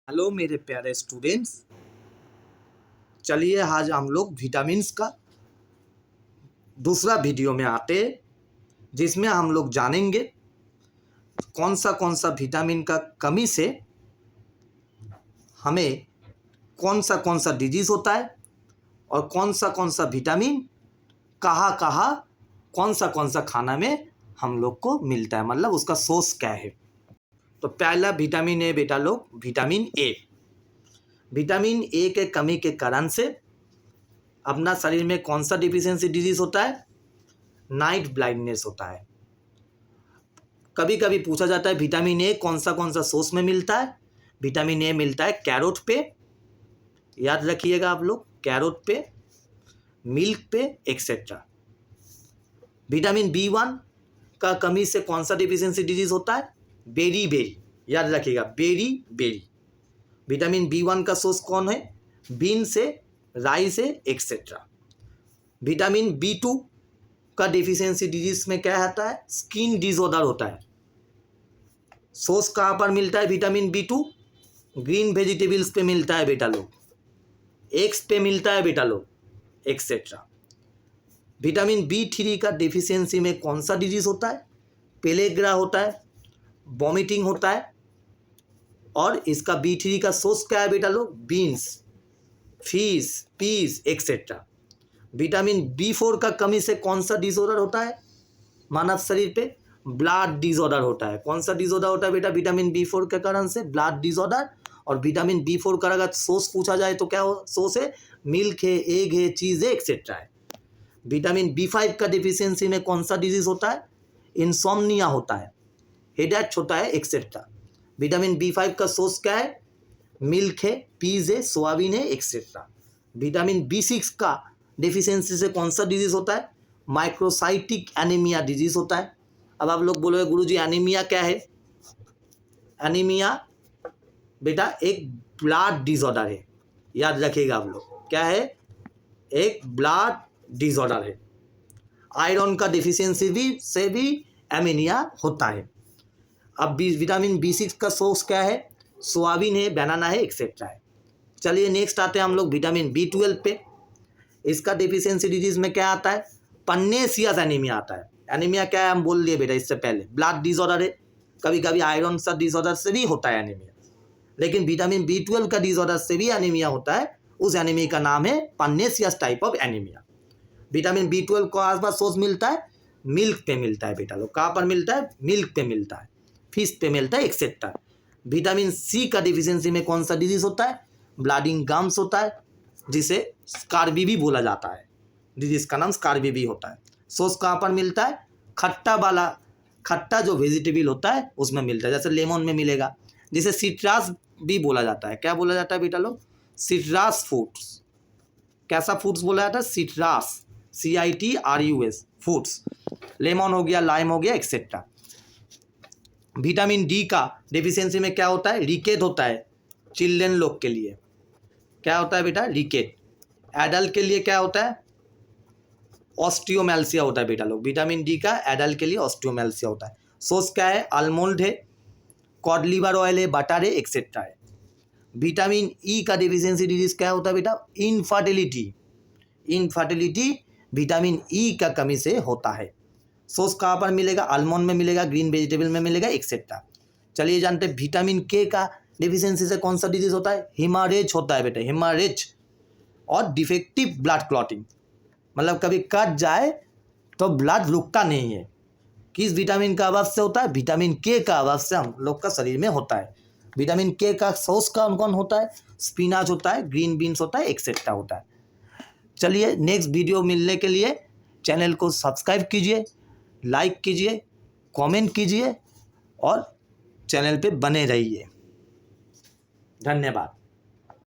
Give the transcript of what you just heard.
Hello मेरे प्यारे students, चलिए आज हम लोग विटामिन्स का दूसरा वीडियो में आते हैं, जिसमें हम लोग जानेंगे कौन सा विटामिन का कमी से हमें कौन सा डिजीज़ होता है और कौन सा विटामिन कहाँ कहाँ कौन सा खाना में हम लोग को मिलता है, मतलब उसका सोर्स क्या है। तो पहला विटामिन है बेटा लोग, विटामिन ए। विटामिन ए के कमी के कारण से अपना शरीर में कौन सा डिफिशियंसी डिजीज होता है? नाइट ब्लाइंडनेस होता है। कभी कभी पूछा जाता है विटामिन ए कौन सा सोर्स में मिलता है। विटामिन ए मिलता है कैरोट पे, याद रखिएगा आप लोग, कैरोट पे, मिल्क पे एक्सेट्रा। विटामिन B1 का कमी से कौन सा डिफिशियंसी डिजीज होता है? बेरी बेरी, याद रखिएगा, बेरी बेरी। विटामिन B1 का सोर्स कौन है? बीन से, राई से एक्सेट्रा। विटामिन B2 का डिफिशियंसी डिजीज में क्या आता है? स्किन डिसऑर्डर होता है। सोर्स कहाँ पर मिलता है विटामिन B2? ग्रीन वेजिटेबल्स पे मिलता है बेटा लोग, एग्स पे मिलता है बेटा लोग, एक्सेट्रा। विटामिन B3 का डिफिशियंसी में कौन सा डिजीज होता है? पेलेग्रा होता है, वॉमिटिंग होता है। और इसका B3 का सोर्स क्या है बेटा लोग? Beans, fish, peas etcetera. Vitamin B4 का कमी से कौन सा डिसऑर्डर होता है मानव शरीर पे? ब्लड डिसऑर्डर होता है। कौन सा डिसऑर्डर होता है बेटा विटामिन B4 के कारण से? Blood disorder. और विटामिन B4 का अगर सोर्स पूछा जाए तो क्या सोर्स है? मिल्क है, एग है, चीज़ है, एक्सेट्रा है। विटामिन B5 का डिफिशियंसी में कौन सा डिजीज होता है? इंसोम्निया होता है, हेडेक होता है, एक्सेट्रा। विटामिन B5 का सोर्स क्या है? मिल्क है, पीज है, सोयाबीन है, एक्सेट्रा। विटामिन B6 का डिफिशियंसी से कौन सा डिजीज होता है? माइक्रोसाइटिक एनीमिया डिजीज होता है। अब आप लोग बोलोगे गुरुजी एनीमिया क्या है? एनीमिया बेटा एक ब्लड डिसऑर्डर है, याद रखिएगा आप लोग, क्या है? एक ब्लड डिसऑर्डर है। आयरन का डिफिशियंसी से भी एनीमिया होता है। अब विटामिन B6 का सोर्स क्या है? सोयाबीन है, बनाना है, एक्सेट्रा है। चलिए नेक्स्ट आते हैं हम लोग विटामिन B12 पे। इसका डिफिशियंसी डिजीज में क्या आता है? पन्नेसियस एनीमिया आता है। एनीमिया क्या है हम बोल लिए बेटा इससे पहले, ब्लड डिसऑर्डर है। कभी कभी आयरन सा डिसऑर्डर से भी होता है एनीमिया, लेकिन विटामिन B12 का डिसऑर्डर से भी एनीमिया होता है। उस एनीमिया का नाम है pernicious type of anaemia. Vitamin B12 को आसपास सोर्स मिलता है, मिल्क पे मिलता है बेटा लोग। कहाँ पर मिलता है? मिल्क पे मिलता है, फिश पे मिलता है, एक्सेट्रा। विटामिन C का डिफिशियंसी में कौन सा डिजीज होता है? ब्लीडिंग गम्स होता है, जिसे स्कारबीवी बोला जाता है। डिजीज का नाम स्कारबीवी होता है। सोर्स कहाँ पर मिलता है? खट्टा वाला, खट्टा जो वेजिटेबल होता है उसमें मिलता है, जैसे लेमन में मिलेगा, जिसे सिट्रस भी बोला जाता है। क्या बोला जाता है बेटा लोग? Citrus foods. कैसा फूड्स बोला जाता है? Citrus, CITRUS foods. लेमन हो गया, लाइम हो गया, एक्सेट्रा। विटामिन D का डिफिशियंसी में क्या होता है? रिकेट होता है चिल्ड्रन लोग के लिए। क्या होता है बेटा? रिकेट। एडल्ट के लिए क्या होता है? ऑस्टियोमेल्सिया होता है बेटा लोग। विटामिन D का एडल्ट के लिए ऑस्टियोमेल्सिया होता है। सोर्स क्या है? आलमंड है, कॉड लिवर ऑयल है, बटर है, एक्सेट्रा है। विटामिन E का डिफिशियंसी डिजीज क्या होता है बेटा? इनफर्टिलिटी। इनफर्टिलिटी विटामिन E का कमी से होता है। सोर्स कहाँ पर मिलेगा? आलमंड में मिलेगा, ग्रीन वेजिटेबल में मिलेगा, एक्सेट्रा। चलिए जानते हैं विटामिन K का डिफिशियंसी से कौन सा डिजीज होता है? हेमरेज होता है बेटा, हेमरेज। और डिफेक्टिव ब्लड क्लॉटिंग, मतलब कभी कट जाए तो ब्लड रुकता नहीं है। किस विटामिन का अभाव से होता है? विटामिन K का अभाव से हम लोग का शरीर में होता है। विटामिन K का सोर्स कौन कौन होता है? स्पिनाच होता है, ग्रीन बीन्स होता है, एक्सेट्रा होता है। चलिए नेक्स्ट वीडियो मिलने के लिए चैनल को सब्सक्राइब कीजिए, लाइक कीजिए, कमेंट कीजिए और चैनल पे बने रहिए। धन्यवाद।